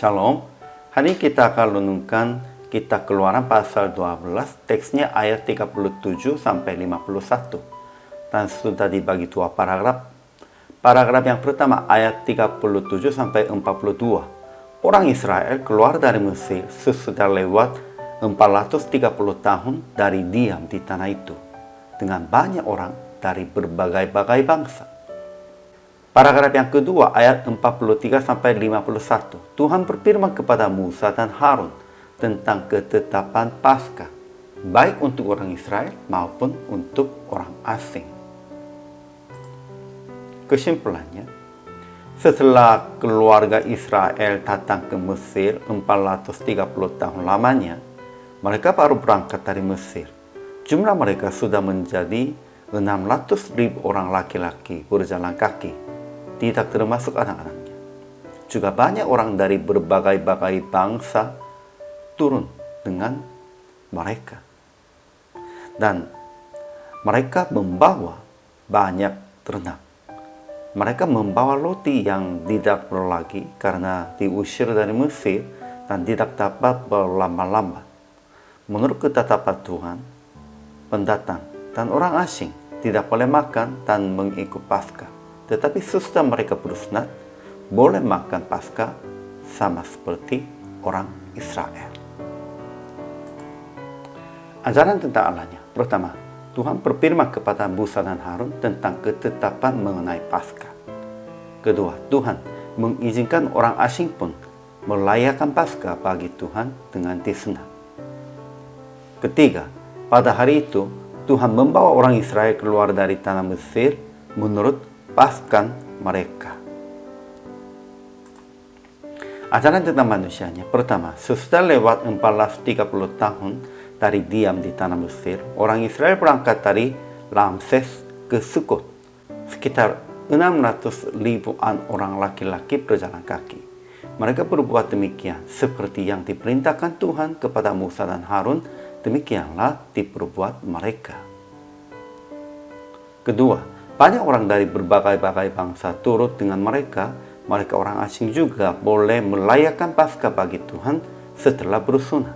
Shalom, hari ini kita akan renungkan Kitab Keluaran pasal 12, teksnya ayat 37 sampai 51. Dan sudah dibagi dua paragraf. Paragraf yang pertama ayat 37 sampai 42. Orang Israel keluar dari Mesir sesudah lewat 430 tahun dari diam di tanah itu, dengan banyak orang dari berbagai-bagai bangsa. Paragraf yang kedua ayat 43 sampai 51. Tuhan berfirman kepada Musa dan Harun tentang ketetapan Paskah, baik untuk orang Israel maupun untuk orang asing. Kesimpulannya, setelah keluarga Israel datang ke Mesir 430 tahun lamanya, mereka baru berangkat dari Mesir. Jumlah mereka sudah menjadi 600.000 orang laki-laki berjalan kaki, tidak termasuk anak-anaknya. Juga banyak orang dari berbagai-bagai bangsa turun dengan mereka. Dan mereka membawa banyak ternak. Mereka membawa roti yang tidak perlu lagi karena diusir dari Mesir dan tidak dapat berlama-lama. Menurut ketetapan Tuhan, pendatang dan orang asing tidak boleh makan dan mengikut Paskah. Tetapi sesudah mereka bersunat, boleh makan Paskah sama seperti orang Israel. Ajaran tentang Allahnya. Pertama, Tuhan berfirman kepada Musa dan Harun tentang ketetapan mengenai Paskah. Kedua, Tuhan mengizinkan orang asing pun merayakan Paskah bagi Tuhan dengan disunat. Ketiga, pada hari itu, Tuhan membawa orang Israel keluar dari tanah Mesir menurut Paskah mereka. Ajaran tentang manusianya. Pertama, sesudah lewat 430 tahun dari diam di tanah Mesir, orang Israel berangkat dari Ramses ke Sukot. Sekitar 600.000-an orang laki-laki berjalan kaki. Mereka berbuat demikian seperti yang diperintahkan Tuhan kepada Musa dan Harun, demikianlah diperbuat mereka. Kedua, banyak orang dari berbagai-bagai bangsa turut dengan mereka. Mereka orang asing juga boleh merayakan Paskah bagi Tuhan setelah bersunat.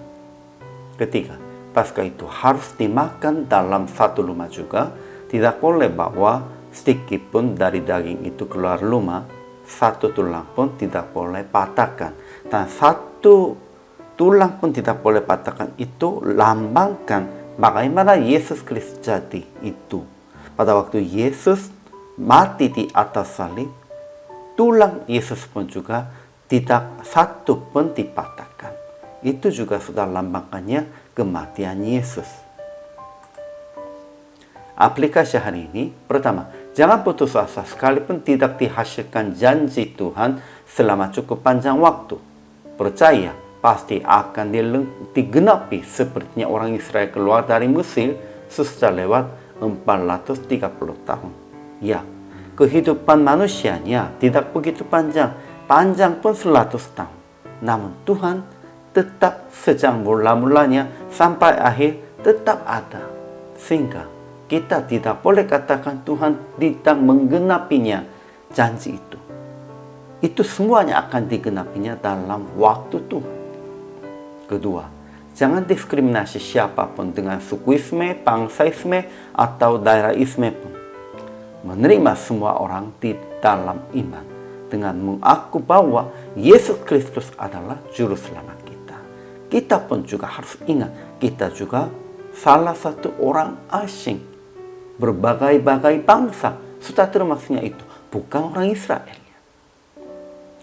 Ketiga, Paskah itu harus dimakan dalam satu rumah juga. Tidak boleh bawa sedikit pun dari daging itu keluar rumah. Satu tulang pun tidak boleh patahkan. Dan satu tulang pun tidak boleh patahkan. Itu lambangkan bagaimana Yesus Kristus jadi itu. Pada waktu Yesus mati di atas salib, tulang Yesus pun juga tidak satu pun dipatahkan. Itu juga sudah lambangkannya kematian Yesus. Aplikasi hari ini, pertama, jangan putus asa sekalipun tidak dihasilkan janji Tuhan selama cukup panjang waktu. Percaya, pasti akan digenapi sepertinya orang Israel keluar dari Mesir sesudah lewat 430 tahun. Ya, kehidupan manusianya tidak begitu panjang. Panjang pun 100 tahun. Namun Tuhan tetap sejak mula-mulanya sampai akhir tetap ada. Sehingga kita tidak boleh katakan Tuhan tidak menggenapinya janji itu. Itu semuanya akan digenapinya dalam waktu Tuhan. Kedua, jangan diskriminasi siapapun dengan sukuisme, bangsaisme, atau daerahisme pun. Menerima semua orang di dalam iman dengan mengaku bahwa Yesus Kristus adalah Juru Selamat kita. Kita pun juga harus ingat, kita juga salah satu orang asing. Berbagai-bagai bangsa, sudah termasuknya itu, bukan orang Israel.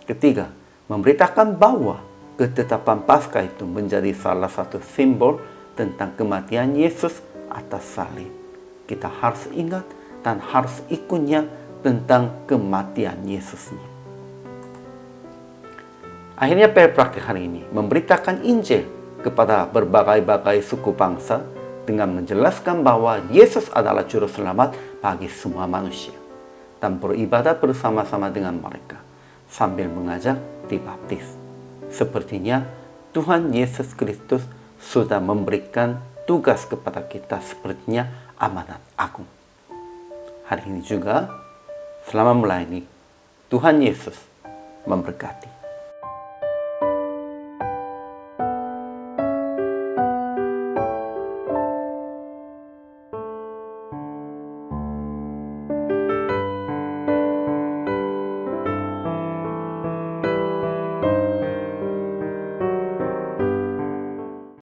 Ketiga, memberitakan bahwa ketetapan Paskah itu menjadi salah satu simbol tentang kematian Yesus atas salib. Kita harus ingat dan harus ikutnya tentang kematian Yesusnya. Akhirnya praktik hari ini memberitakan Injil kepada berbagai-bagai suku bangsa dengan menjelaskan bahwa Yesus adalah Juru Selamat bagi semua manusia. Dan beribadah bersama-sama dengan mereka sambil mengajak dibaptis. Sepertinya Tuhan Yesus Kristus sudah memberikan tugas kepada kita sepertinya amanat agung. Hari ini juga selama melayani, Tuhan Yesus memberkati.